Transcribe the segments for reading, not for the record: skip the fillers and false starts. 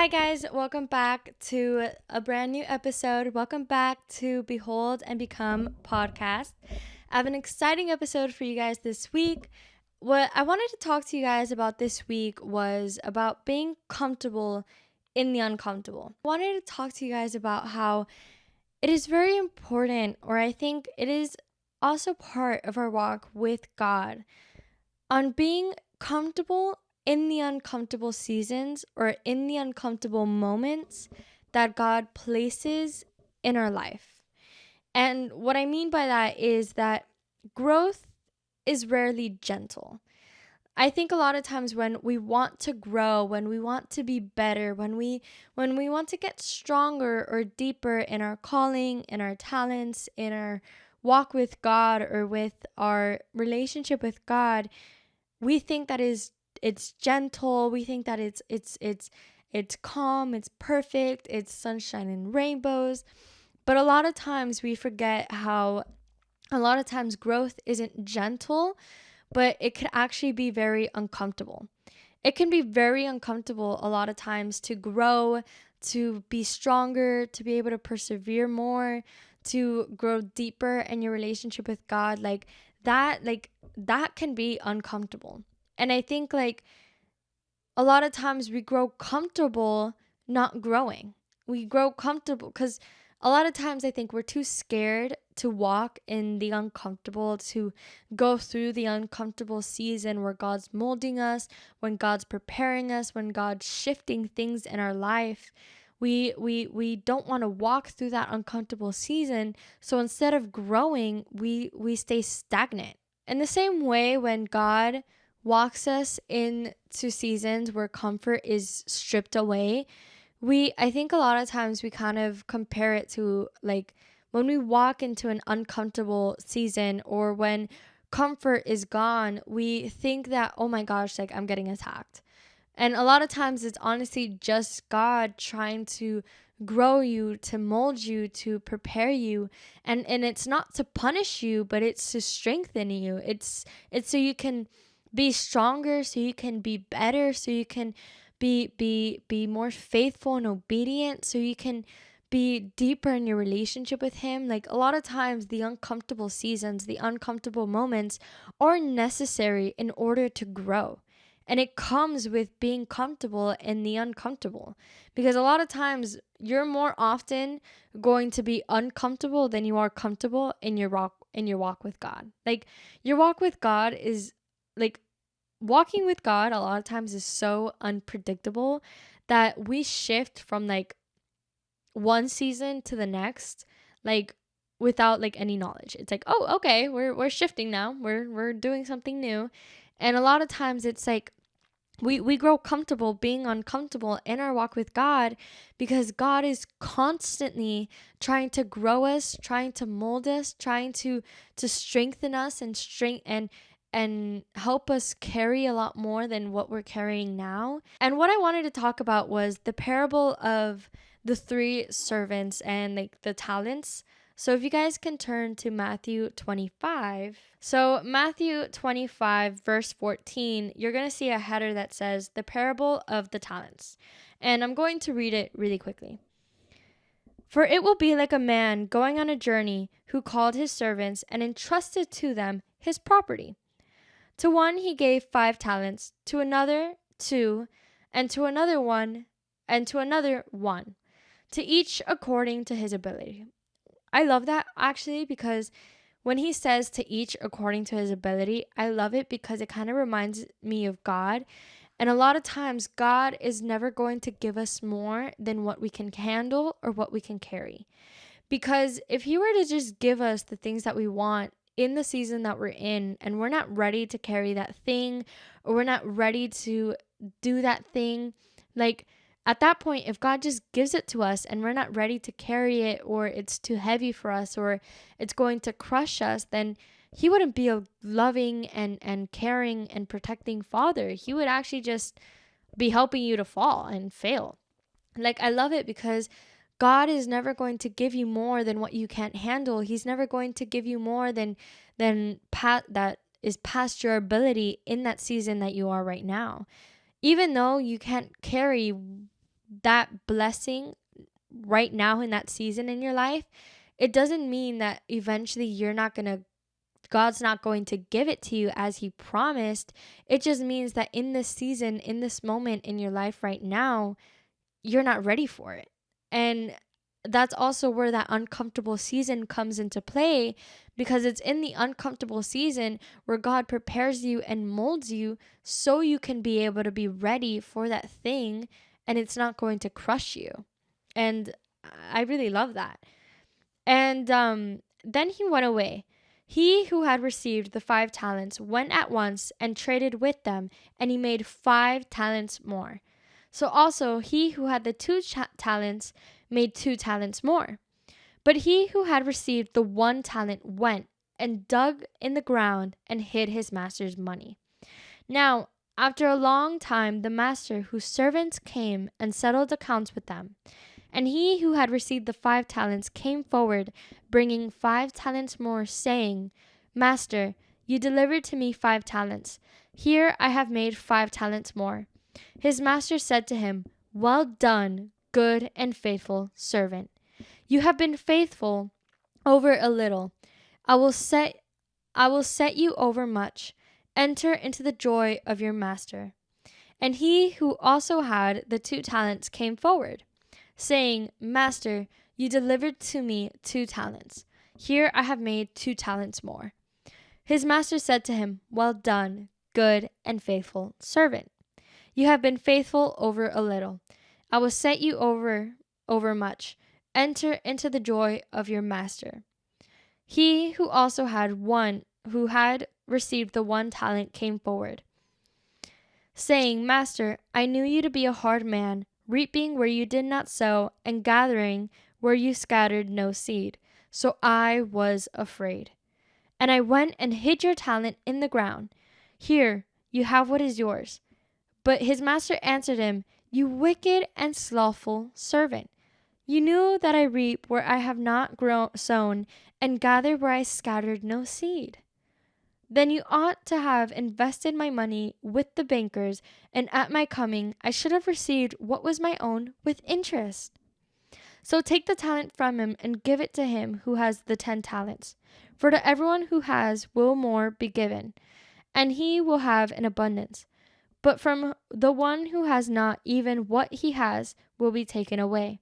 Hi, guys. Welcome back to a brand new episode. Welcome back to Behold and Become podcast. I have an exciting episode for you guys this week. What I wanted to talk to you guys about this week was about being comfortable in the uncomfortable. I wanted to talk to you guys about how it is very important, or I think it is also part of our walk with God, on being comfortable in the uncomfortable seasons or in the uncomfortable moments that God places in our life. And what I mean by that is that growth is rarely gentle. I think a lot of times when we want to grow, when we want to be better, when we want to get stronger or deeper in our calling, in our talents, in our walk with God or with our relationship with God, we think that it's gentle. We think that it's calm, it's perfect, it's sunshine and rainbows. But a lot of times we forget how a lot of times growth isn't gentle, but it could actually be very uncomfortable. It can be very uncomfortable a lot of times to grow, to be stronger, to be able to persevere more, to grow deeper in your relationship with God. That can be uncomfortable. And I think a lot of times we grow comfortable not growing. We grow comfortable because a lot of times I think we're too scared to walk in the uncomfortable, to go through the uncomfortable season where God's molding us, when God's preparing us, when God's shifting things in our life. We don't want to walk through that uncomfortable season. So instead of growing, we stay stagnant. In the same way, when God walks us into seasons where comfort is stripped away, I think a lot of times we kind of compare it to when we walk into an uncomfortable season or when comfort is gone, we think that, oh my gosh, I'm getting attacked. And a lot of times it's honestly just God trying to grow you, to mold you, to prepare you. And it's not to punish you, but it's to strengthen you. It's so you can be stronger, so you can be better, so you can be more faithful and obedient, so you can be deeper in your relationship with him. Like a lot of times the uncomfortable seasons, the uncomfortable moments are necessary in order to grow. And it comes with being comfortable in the uncomfortable. Because a lot of times you're more often going to be uncomfortable than you are comfortable in your walk with God. Like your walk with God is like walking with God a lot of times is so unpredictable that we shift from one season to the next without any knowledge. It's like, "Oh, okay, we're shifting now. We're doing something new." And a lot of times it's we grow comfortable being uncomfortable in our walk with God because God is constantly trying to grow us, trying to mold us, trying to strengthen us and help us carry a lot more than what we're carrying now. And what I wanted to talk about was the parable of the three servants and the talents. So if you guys can turn to Matthew 25. So Matthew 25 verse 14, you're going to see a header that says the parable of the talents. And I'm going to read it really quickly. For it will be like a man going on a journey who called his servants and entrusted to them his property. To one he gave 5 talents, to another 2, and to another 1, and to another 1, to each according to his ability. I love that actually because when he says to each according to his ability, I love it because it kind of reminds me of God. And a lot of times, God is never going to give us more than what we can handle or what we can carry. Because if he were to just give us the things that we want in the season that we're in, and we're not ready to carry that thing, or we're not ready to do that thing, at that point, if God just gives it to us and we're not ready to carry it, or it's too heavy for us, or it's going to crush us, then he wouldn't be a loving and caring and protecting father. He would actually just be helping you to fall and fail. I love it because God is never going to give you more than what you can't handle. He's never going to give you more than that is past your ability in that season that you are right now. Even though you can't carry that blessing right now in that season in your life, it doesn't mean that eventually God's not going to give it to you as he promised. It just means that in this season, in this moment in your life right now, you're not ready for it. And that's also where that uncomfortable season comes into play, because it's in the uncomfortable season where God prepares you and molds you so you can be able to be ready for that thing and it's not going to crush you. And I really love that. And then he went away. He who had received the 5 talents went at once and traded with them, and he made 5 talents more. So also he who had the 2 talents made 2 talents more. But he who had received the 1 talent went and dug in the ground and hid his master's money. Now, after a long time, the master whose servants came and settled accounts with them. And he who had received the 5 talents came forward, bringing 5 talents more, saying, Master, you delivered to me 5 talents. Here I have made 5 talents more. His master said to him, Well done, good and faithful servant. You have been faithful over a little. I will set you over much. Enter into the joy of your master. And he who also had the 2 talents came forward, saying, Master, you delivered to me 2 talents. Here I have made 2 talents more. His master said to him, Well done, good and faithful servant. You have been faithful over a little. I will set you over much. Enter into the joy of your master. He who also who had received the 1 talent came forward, saying, Master, I knew you to be a hard man, reaping where you did not sow, and gathering where you scattered no seed. So I was afraid. And I went and hid your talent in the ground. Here, you have what is yours. But his master answered him, You wicked and slothful servant. You knew that I reap where I have not sown, and gather where I scattered no seed. Then you ought to have invested my money with the bankers, and at my coming I should have received what was my own with interest. So take the talent from him and give it to him who has the 10 talents. For to everyone who has will more be given, and he will have an abundance. But from the one who has not, even what he has will be taken away.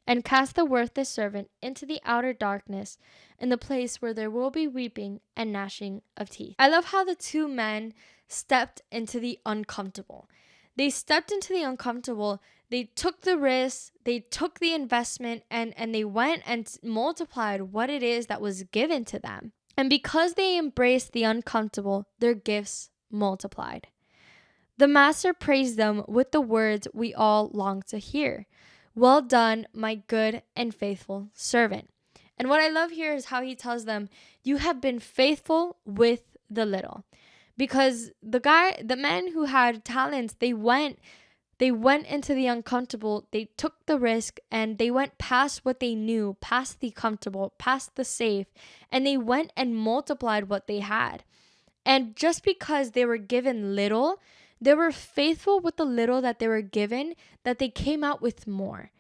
And cast the worthless servant into the outer darkness, in the place where there will be weeping and gnashing of teeth. I love how the 2 men stepped into the uncomfortable. They stepped into the uncomfortable. They took the risk, they took the investment, and they went and multiplied what it is that was given to them. And because they embraced the uncomfortable, their gifts multiplied. The master praised them with the words we all long to hear. Well done, my good and faithful servant. And what I love here is how he tells them, you have been faithful with the little. Because the men who had talents, they went into the uncomfortable, they took the risk, and they went past what they knew, past the comfortable, past the safe, and they went and multiplied what they had. And just because they were given little, they were faithful with the little that they were given, that they came out with more.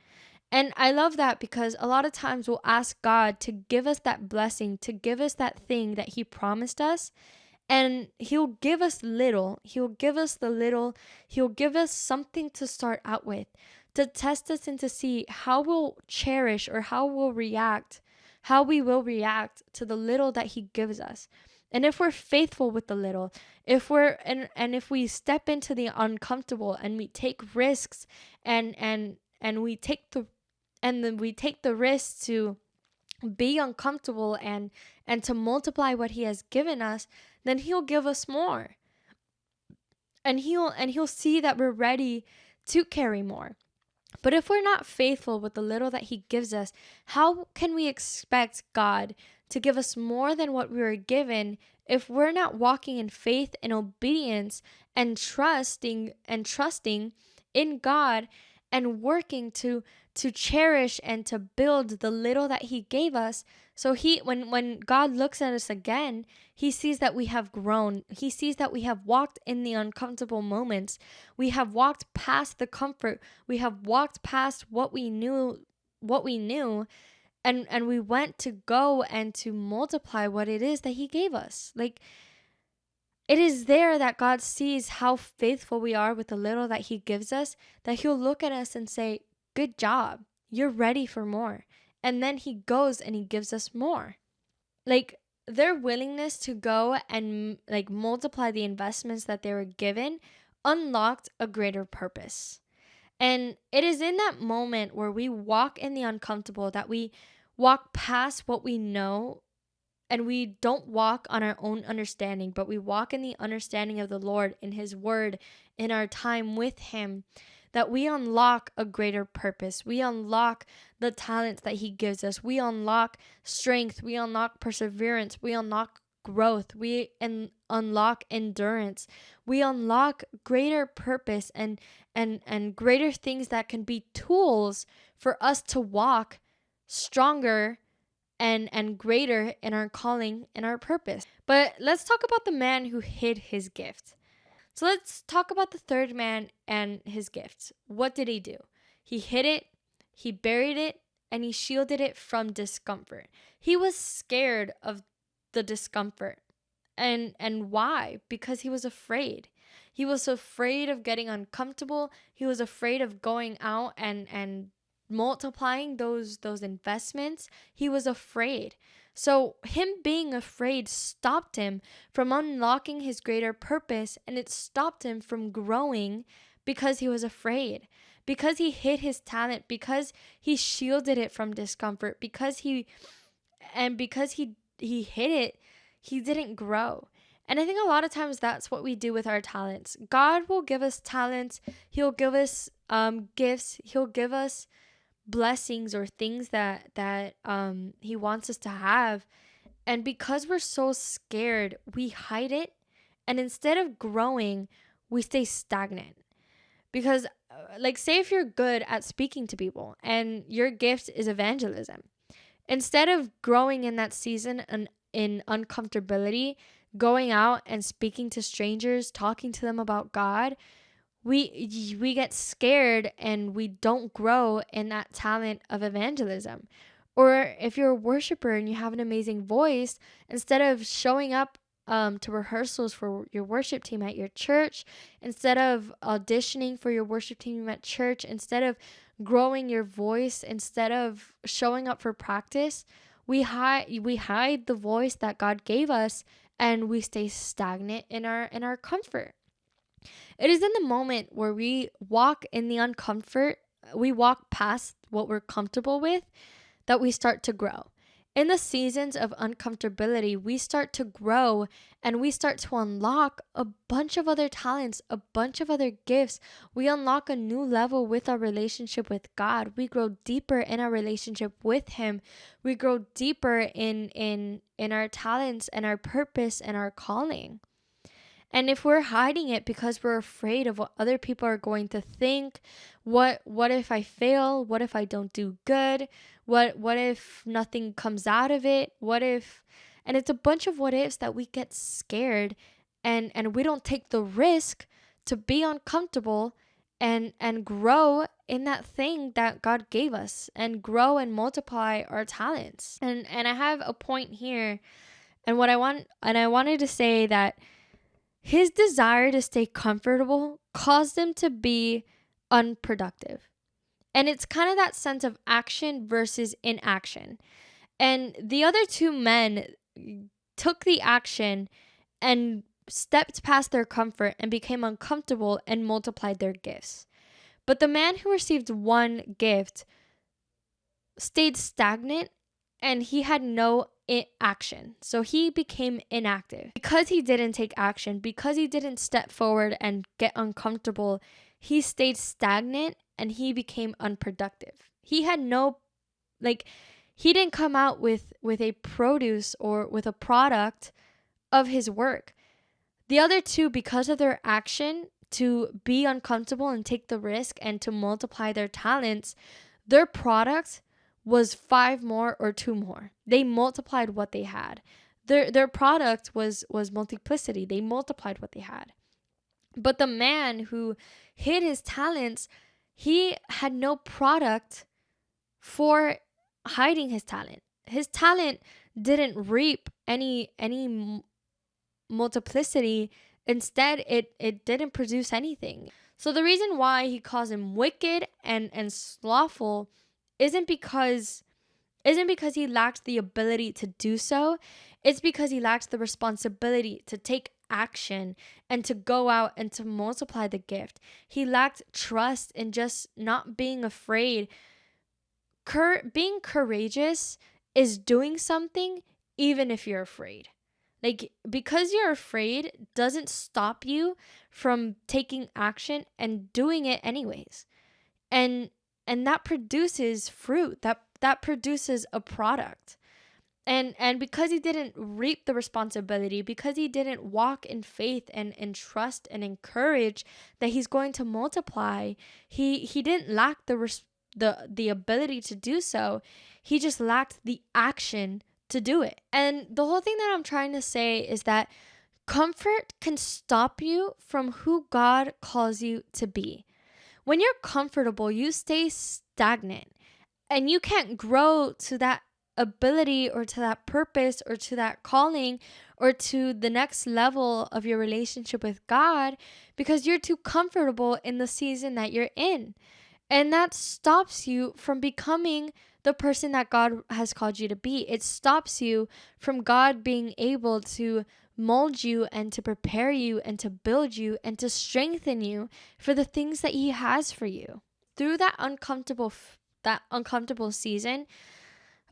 And I love that, because a lot of times we'll ask God to give us that blessing, to give us that thing that he promised us. And he'll give us little. He'll give us the little. He'll give us something to start out with, to test us and to see how we'll cherish or how we will react to the little that he gives us. And if we're faithful with the little, if we step into the uncomfortable and we take risks and we take the risk to be uncomfortable and to multiply what he has given us, then he'll give us more. And he'll see that we're ready to carry more. But if we're not faithful with the little that he gives us, how can we expect God to give us more than what we were given if we're not walking in faith and obedience and trusting in God and working to cherish and to build the little that he gave us. So when God looks at us again, he sees that we have grown. He sees that we have walked in the uncomfortable moments. We have walked past the comfort. We have walked past what we knew, and we went to go and to multiply what it is that he gave us. Like, it is there that God sees how faithful we are with the little that he gives us, that he'll look at us and say, good job, you're ready for more. And then he goes and he gives us more. Like, their willingness to go and like multiply the investments that they were given unlocked a greater purpose. And it is in that moment where we walk in the uncomfortable, that we walk past what we know, and we don't walk on our own understanding, but we walk in the understanding of the Lord, in his word, in our time with him, that we unlock a greater purpose. We unlock the talents that he gives us. We unlock strength. We unlock perseverance. We unlock growth. We unlock endurance. We unlock greater purpose and greater things that can be tools for us to walk stronger and greater in our calling and our purpose. But let's talk about the man who hid his gift. So let's talk about the third man and his gifts. What did he do? He hid it, he buried it, and he shielded it from discomfort. He was scared of the discomfort. And why? Because he was afraid. He was afraid of getting uncomfortable. He was afraid of going out and multiplying those investments. He was afraid. So him being afraid stopped him from unlocking his greater purpose, and it stopped him from growing because he was afraid, because he hid his talent, because he shielded it from discomfort, because he hid it, he didn't grow. And I think a lot of times that's what we do with our talents. God will give us talents. He'll give us gifts. He'll give us blessings or things that he wants us to have, and because we're so scared, we hide it, and instead of growing, we stay stagnant. Because like, say if you're good at speaking to people and your gift is evangelism, instead of growing in that season and in uncomfortability, going out and speaking to strangers, talking to them about God, we get scared and we don't grow in that talent of evangelism. Or if you're a worshiper and you have an amazing voice, instead of showing up to rehearsals for your worship team at your church, instead of auditioning for your worship team at church, instead of growing your voice, instead of showing up for practice, we hide the voice that God gave us, and we stay stagnant in our comfort. It is in the moment where we walk in the uncomfort, we walk past what we're comfortable with, that we start to grow. In the seasons of uncomfortability, we start to grow and we start to unlock a bunch of other talents, a bunch of other gifts. We unlock a new level with our relationship with God. We grow deeper in our relationship with him. We grow deeper in our talents and our purpose and our calling. And if we're hiding it because we're afraid of what other people are going to think, what if I fail? What if I don't do good? What if nothing comes out of it? And it's a bunch of what ifs that we get scared and we don't take the risk to be uncomfortable and grow in that thing that God gave us, and grow and multiply our talents. And I have a point here, and I wanted to say that his desire to stay comfortable caused him to be unproductive. And it's kind of that sense of action versus inaction. And the other two men took the action and stepped past their comfort and became uncomfortable and multiplied their gifts. But the man who received one gift stayed stagnant, and he had no action. So he became inactive. Because he didn't take action, because he didn't step forward and get uncomfortable, he stayed stagnant and he became unproductive. He had he didn't come out with a produce or with a product of his work. The other two, because of their action, to be uncomfortable and take the risk and to multiply their talents, their product was 5 more or 2 more. They multiplied what they had. Their product was multiplicity. They multiplied what they had. But the man who hid his talents, he had no product for hiding his talent. His talent didn't reap any multiplicity. Instead, it didn't produce anything. So the reason why he calls him wicked and slothful isn't because he lacked the ability to do so. It's because he lacks the responsibility to take action and to go out and to multiply the gift. He lacked trust in just not being afraid. Being courageous is doing something even if you're afraid. Like, because you're afraid doesn't stop you from taking action and doing it anyways. And that produces fruit. That produces a product. And because he didn't reap the responsibility, because he didn't walk in faith and trust and encourage that he's going to multiply, he didn't lack the ability to do so. He just lacked the action to do it. And the whole thing that I'm trying to say is that comfort can stop you from who God calls you to be. When you're comfortable, you stay stagnant and you can't grow to that ability or to that purpose or to that calling or to the next level of your relationship with God because you're too comfortable in the season that you're in. And that stops you from becoming the person that God has called you to be. It stops you from God being able to mold you and to prepare you and to build you and to strengthen you for the things that He has for you. Through that uncomfortable season,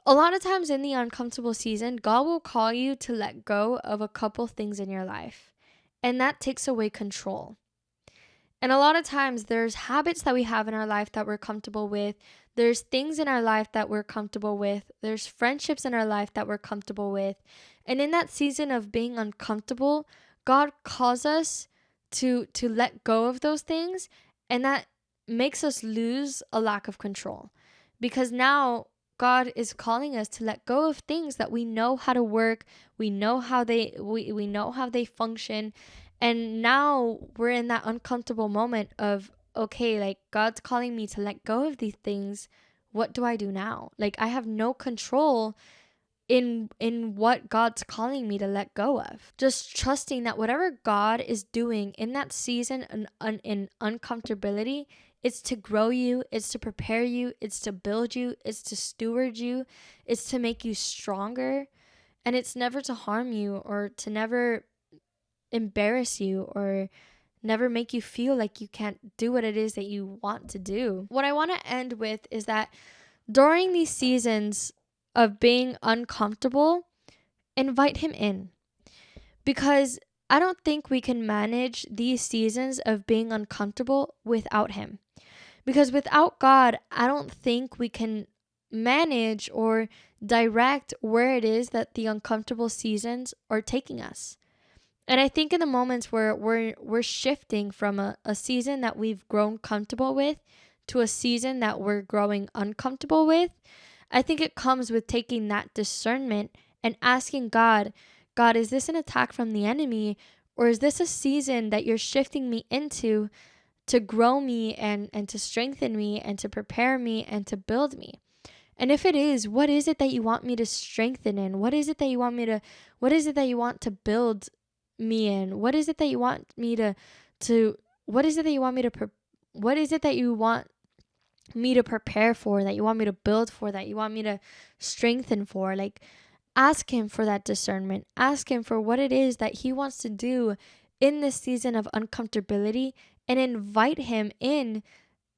a lot of times in the uncomfortable season, God will call you to let go of a couple things in your life, and that takes away control. And a lot of times there's habits that we have in our life that we're comfortable with. There's things in our life that we're comfortable with. There's friendships in our life that we're comfortable with. And in that season of being uncomfortable, God calls us to let go of those things, and that makes us lose a lack of control. Because now God is calling us to let go of things that we know how to work, we know how we know how they function, and now we're in that uncomfortable moment of, okay, like God's calling me to let go of these things. What do I do now? Like, I have no control in what God's calling me to let go of. Just trusting that whatever God is doing in that season in uncomfortability, it's to grow you, it's to prepare you, it's to build you, it's to steward you, it's to make you stronger, and it's never to harm you or to never embarrass you or never make you feel like you can't do what it is that you want to do. What I want to end with is that during these seasons of being uncomfortable, invite Him in. Because I don't think we can manage these seasons of being uncomfortable without Him. Because without God, I don't think we can manage or direct where it is that the uncomfortable seasons are taking us. And I think in the moments where we're shifting from a season that we've grown comfortable with to a season that we're growing uncomfortable with, I think it comes with taking that discernment and asking God, is this an attack from the enemy, or is this a season that you're shifting me into to grow me and to strengthen me and to prepare me and to build me? And if it is, what is it that you want me to strengthen in? What is it that you want to build me in? What is it that you want me to what is it that you want me to prepare for, that you want me to build for, that you want me to strengthen for? Like, ask Him for that discernment. Ask Him for what it is that He wants to do in this season of uncomfortability, and invite Him in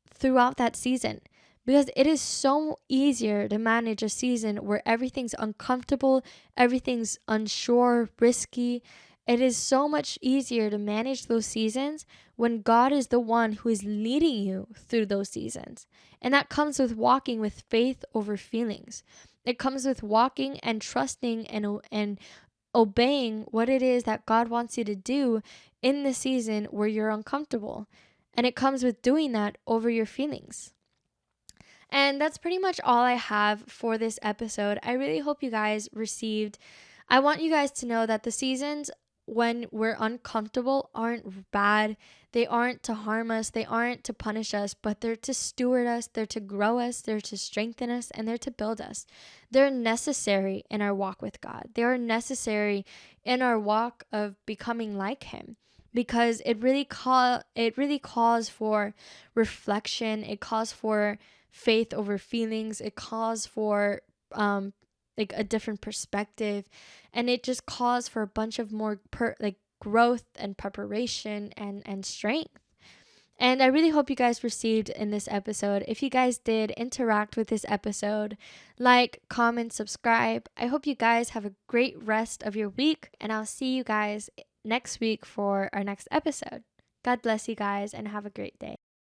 throughout that season. Because it is so easier to manage a season where everything's uncomfortable, everything's unsure, risky. It is so much easier to manage those seasons when God is the one who is leading you through those seasons. And that comes with walking with faith over feelings. It comes with walking and trusting and obeying what it is that God wants you to do in the season where you're uncomfortable. And it comes with doing that over your feelings. And that's pretty much all I have for this episode. I really hope you guys received. I want you guys to know that the seasons when we're uncomfortable aren't bad. They aren't to harm us, they aren't to punish us, but they're to steward us, they're to grow us, they're to strengthen us, and they're to build us. They're necessary in our walk with God. They are necessary in our walk of becoming like Him, because it really calls for reflection. It calls for faith over feelings. It calls for like a different perspective, and it just calls for a bunch of more growth and preparation and strength. And I really hope you guys received in this episode. If you guys did interact with this episode, like, comment, subscribe. I hope you guys have a great rest of your week, and I'll see you guys next week for our next episode. God bless you guys and have a great day.